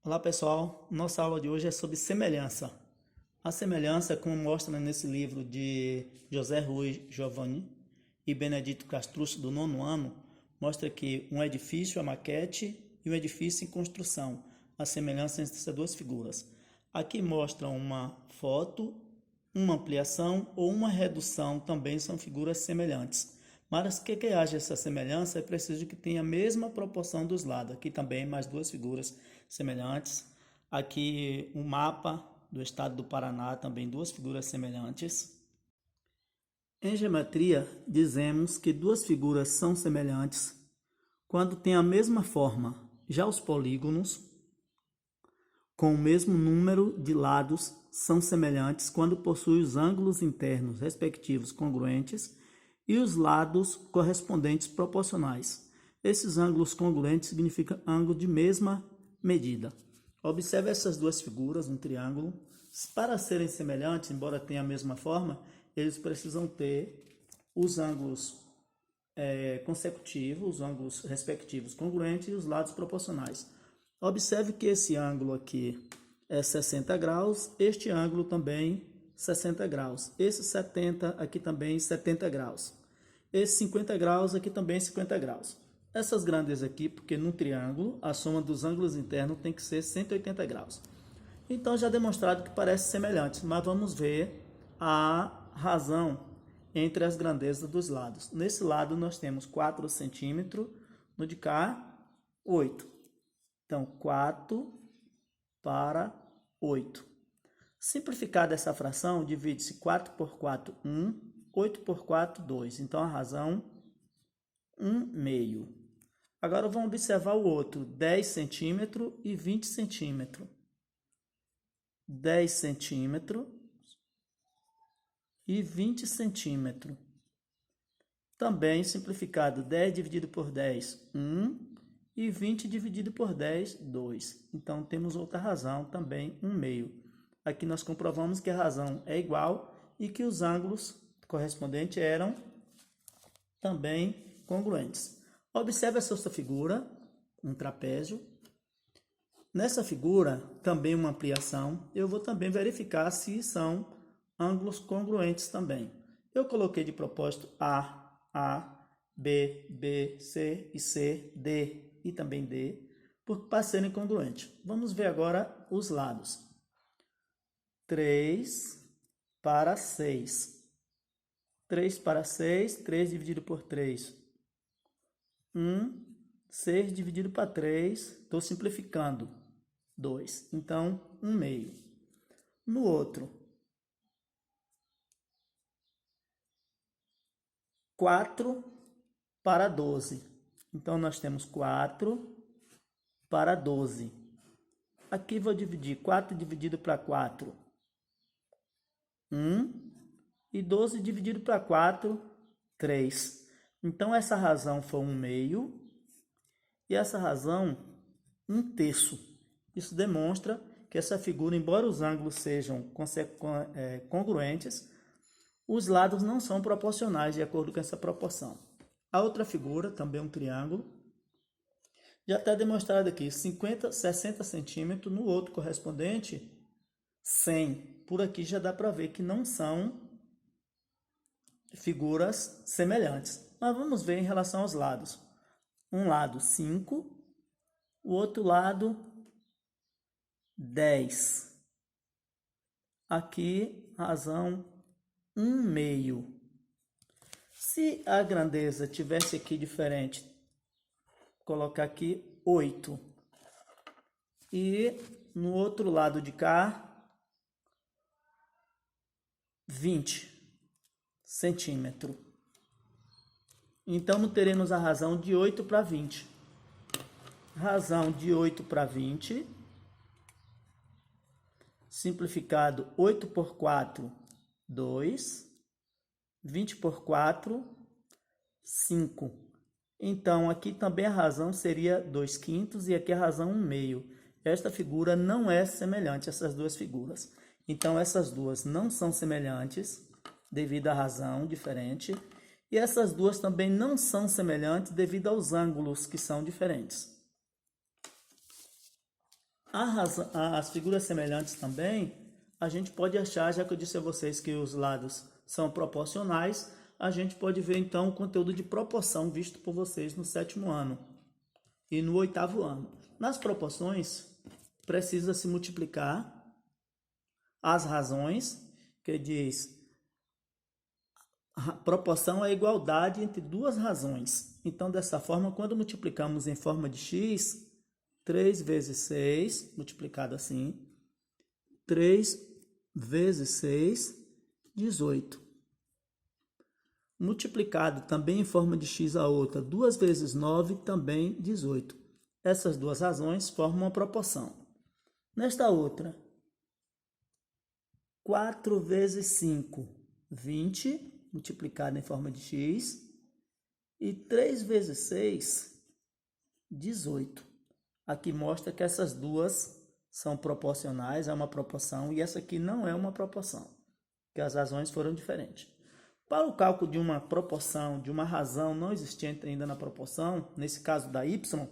Olá pessoal, nossa aula de hoje é sobre semelhança. A semelhança, como mostra nesse livro de José Ruiz Giovanni e Benedito Castrucci do 9º ano, mostra que um edifício é maquete e um edifício em construção, a semelhança entre essas duas figuras. Aqui mostra uma foto, uma ampliação ou uma redução, também são figuras semelhantes. Mas que haja essa semelhança, é preciso que tenha a mesma proporção dos lados. Aqui também mais duas figuras semelhantes. Aqui um mapa do estado do Paraná, também duas figuras semelhantes. Em geometria, dizemos que duas figuras são semelhantes quando têm a mesma forma. Já os polígonos, com o mesmo número de lados, são semelhantes quando possuem os ângulos internos respectivos congruentes e os lados correspondentes proporcionais. Esses ângulos congruentes significam ângulo de mesma medida. Observe essas duas figuras, um triângulo. Para serem semelhantes, embora tenham a mesma forma, eles precisam ter os ângulos consecutivos, os ângulos respectivos congruentes e os lados proporcionais. Observe que esse ângulo aqui é 60 graus, este ângulo também 60 graus. Esse 70 aqui também 70 graus. Esse 50 graus aqui também 50 graus. Essas grandezas aqui, porque no triângulo a soma dos ângulos internos tem que ser 180 graus. Então já demonstrado que parece semelhante, mas vamos ver a razão entre as grandezas dos lados. Nesse lado nós temos 4 centímetros, no de cá 8. Então 4 para 8. Simplificada essa fração, divide-se 4 por 4, 1, 8 por 4, 2. Então, a razão, 1 meio. Agora, vamos observar o outro, 10 centímetros e 20 centímetros. 10 centímetros e 20 centímetros. Também simplificado, 10 dividido por 10, 1. E 20 dividido por 10, 2. Então, temos outra razão, também 1 meio. Aqui nós comprovamos que a razão é igual e que os ângulos correspondentes eram também congruentes. Observe essa outra figura, um trapézio. Nessa figura, também uma ampliação. Eu vou também verificar se são ângulos congruentes também. Eu coloquei de propósito A, B, C e C, D e também D, para serem congruentes. Vamos ver agora os lados. 3 para 6. 3 para 6, 3 dividido por 3. 1, 6 dividido para 3, estou simplificando, 2. Então, 1 meio. No outro, 4 para 12. Então, nós temos 4 para 12. Aqui vou dividir 4 dividido para 4, 1. E 12 dividido para 4, 3. Então, essa razão foi 1 meio. E essa razão, 1 terço. Isso demonstra que essa figura, embora os ângulos sejam congruentes, os lados não são proporcionais de acordo com essa proporção. A outra figura, também um triângulo, já está demonstrado aqui, 60 centímetros, no outro correspondente, 100. Por aqui já dá para ver que não são figuras semelhantes. Mas vamos ver em relação aos lados. Um lado 5, o outro lado 10. Aqui, razão 1 meio. Se a grandeza tivesse aqui diferente, colocar aqui 8. E no outro lado de cá, 20 centímetros. Então, teremos a razão de 8 para 20. Razão de 8 para 20. Simplificado, 8 por 4, 2. 20 por 4, 5. Então, aqui também a razão seria 2 quintos e aqui a razão 1 meio. Esta figura não é semelhante a essas duas figuras. Então, essas duas não são semelhantes devido à razão diferente. E essas duas também não são semelhantes devido aos ângulos que são diferentes. As figuras semelhantes também, a gente pode achar, já que eu disse a vocês que os lados são proporcionais, a gente pode ver então o conteúdo de proporção visto por vocês no 7º ano e no 8º ano. Nas proporções, precisa se multiplicar as razões, que diz a proporção é a igualdade entre duas razões. Então, dessa forma, quando multiplicamos em forma de x, 3 vezes 6, multiplicado assim, 3 vezes 6, 18. Multiplicado também em forma de x a outra, 2 vezes 9, também 18. Essas duas razões formam uma proporção. Nesta outra, 4 vezes 5, 20, multiplicado em forma de x, e 3 vezes 6, 18. Aqui mostra que essas duas são proporcionais, é uma proporção, e essa aqui não é uma proporção, que as razões foram diferentes. Para o cálculo de uma proporção, de uma razão não existente ainda na proporção, nesse caso da y,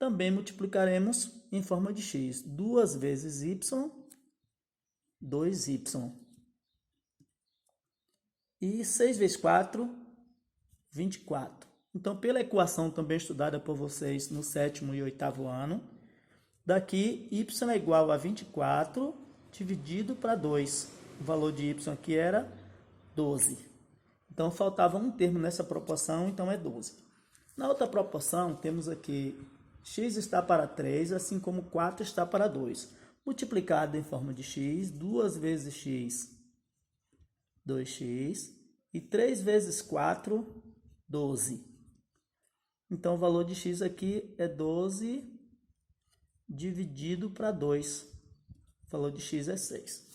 também multiplicaremos em forma de x. 2 vezes y, 2y. E 6 vezes 4, 24. Então, pela equação também estudada por vocês no 7º e 8º ano, daqui y é igual a 24 dividido para 2. O valor de y aqui era 12. Então, faltava um termo nessa proporção, então é 12. Na outra proporção, temos aqui x está para 3, assim como 4 está para 2. Multiplicado em forma de x, 2 vezes x, 2x, e 3 vezes 4, 12. Então, o valor de x aqui é 12 dividido para 2. O valor de x é 6.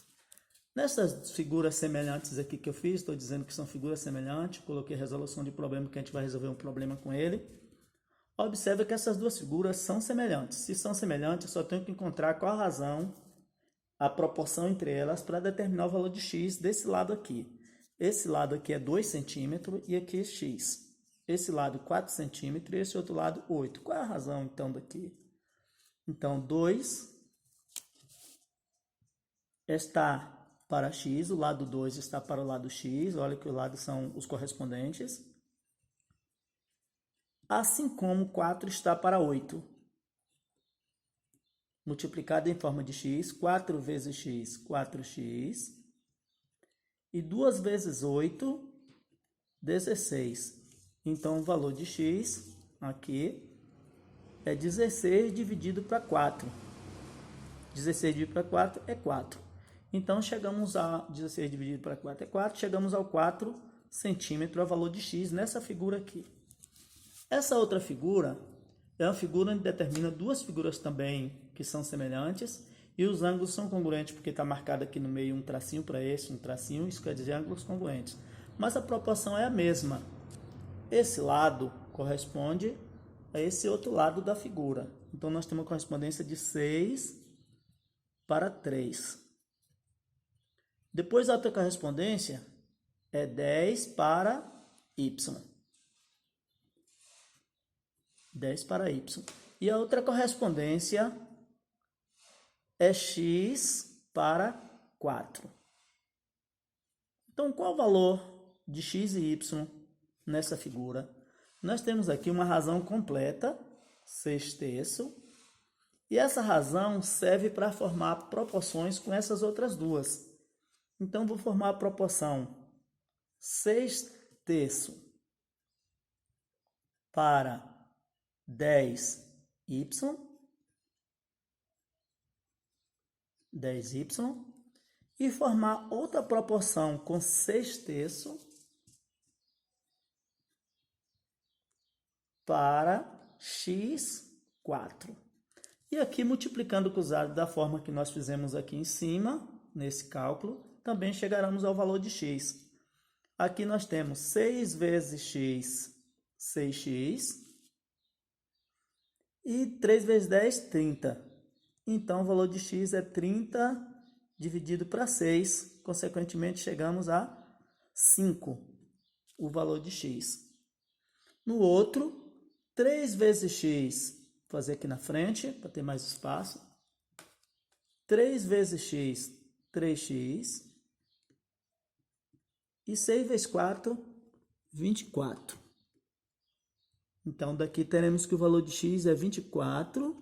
Nessas figuras semelhantes aqui que eu fiz, estou dizendo que são figuras semelhantes, coloquei resolução de problema, que a gente vai resolver um problema com ele. Observe que essas duas figuras são semelhantes. Se são semelhantes, eu só tenho que encontrar qual a razão, a proporção entre elas, para determinar o valor de x desse lado aqui. Esse lado aqui é 2 centímetros e aqui é x. Esse lado 4 centímetros e esse outro lado 8. Qual é a razão, então, daqui? Então, 2 está para x, o lado 2 está para o lado x, olha que os lados são os correspondentes. Assim como 4 está para 8. Multiplicado em forma de x, 4 vezes x, 4x. E 2 vezes 8, 16. Então, o valor de x aqui é 16 dividido para 4. 16 dividido para 4 é 4. Então, chegamos a 16 dividido para 4 é 4. Chegamos ao 4 centímetros, o valor de x nessa figura aqui. Essa outra figura é uma figura onde determina duas figuras também que são semelhantes. E os ângulos são congruentes, porque está marcado aqui no meio um tracinho para esse, um tracinho. Isso quer dizer ângulos congruentes. Mas a proporção é a mesma. Esse lado corresponde a esse outro lado da figura. Então, nós temos uma correspondência de 6 para 3. Depois, a outra correspondência é 10 para y. 10 para y. E a outra correspondência é x para 4. Então, qual o valor de x e y nessa figura? Nós temos aqui uma razão completa, 6/3, e essa razão serve para formar proporções com essas outras duas. Então, vou formar a proporção 6/3 para 10y, 10y, e formar outra proporção com 6/3 para x4. E aqui, multiplicando cruzado da forma que nós fizemos aqui em cima, nesse cálculo, também chegaremos ao valor de x. Aqui nós temos 6 vezes x, 6x, e 3 vezes 10, 30. Então, o valor de x é 30 dividido para 6. Consequentemente, chegamos a 5, o valor de x. No outro, 3 vezes x, vou fazer aqui na frente, para ter mais espaço. 3 vezes x, 3x. E 6 vezes 4, 24. Então, daqui teremos que o valor de x é 24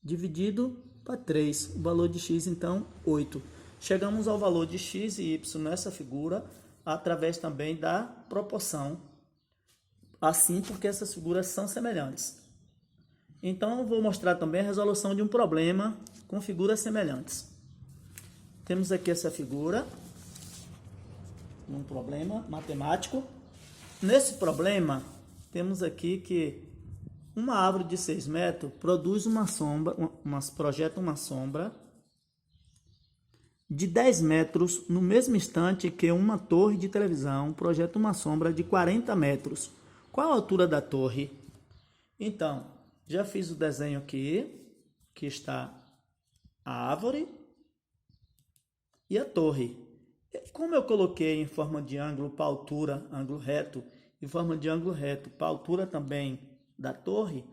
dividido para 3. O valor de x, então, 8. Chegamos ao valor de x e y nessa figura através também da proporção. Assim, porque essas figuras são semelhantes. Então, eu vou mostrar também a resolução de um problema com figuras semelhantes. Temos aqui essa figura, um problema matemático. Nesse problema, temos aqui que uma árvore de 6 metros produz uma sombra, projeta uma sombra de 10 metros no mesmo instante que uma torre de televisão projeta uma sombra de 40 metros. Qual a altura da torre? Então, já fiz o desenho aqui, que está a árvore e a torre. Como eu coloquei em forma de ângulo para altura, ângulo reto, em forma de ângulo reto para altura também da torre,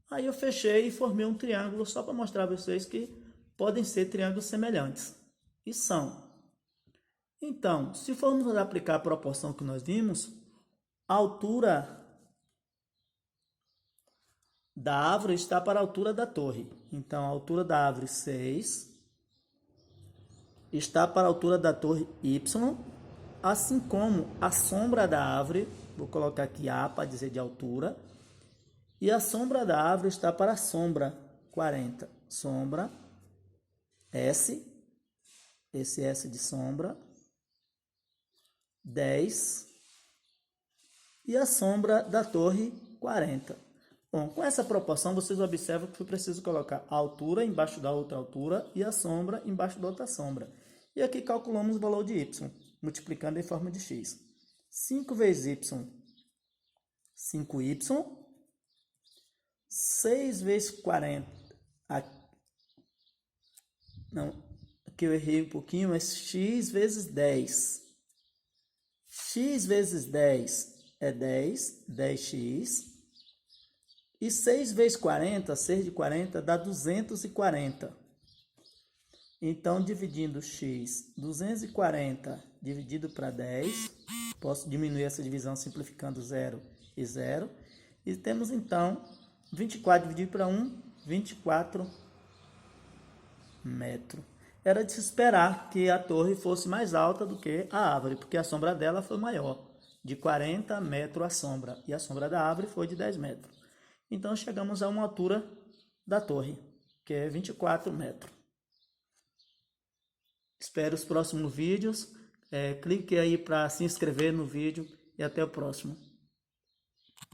aí eu fechei e formei um triângulo só para mostrar a vocês que podem ser triângulos semelhantes. E são. Então, se formos aplicar a proporção que nós vimos, a altura da árvore está para a altura da torre. Então, a altura da árvore 6 está para a altura da torre y, assim como a sombra da árvore, vou colocar aqui A para dizer de altura, e a sombra da árvore está para a sombra 40. Sombra S, esse S de sombra, 10, e a sombra da torre 40. Bom, com essa proporção, vocês observam que eu preciso colocar a altura embaixo da outra altura e a sombra embaixo da outra sombra. E aqui calculamos o valor de y, multiplicando em forma de x. 5 vezes y, 5y. 6 vezes 40. Aqui eu errei um pouquinho, mas x vezes 10. X vezes 10 é 10, 10x. E 6 vezes 40, 6 de 40, dá 240. Então, dividindo x, 240 dividido para 10, posso diminuir essa divisão simplificando 0 e 0. E temos, então, 24 dividido para 1, 24 metros. Era de se esperar que a torre fosse mais alta do que a árvore, porque a sombra dela foi maior, de 40 metros a sombra, e a sombra da árvore foi de 10 metros. Então, chegamos a uma altura da torre, que é 24 metros. Espero os próximos vídeos. Clique aí para se inscrever no vídeo e até o próximo.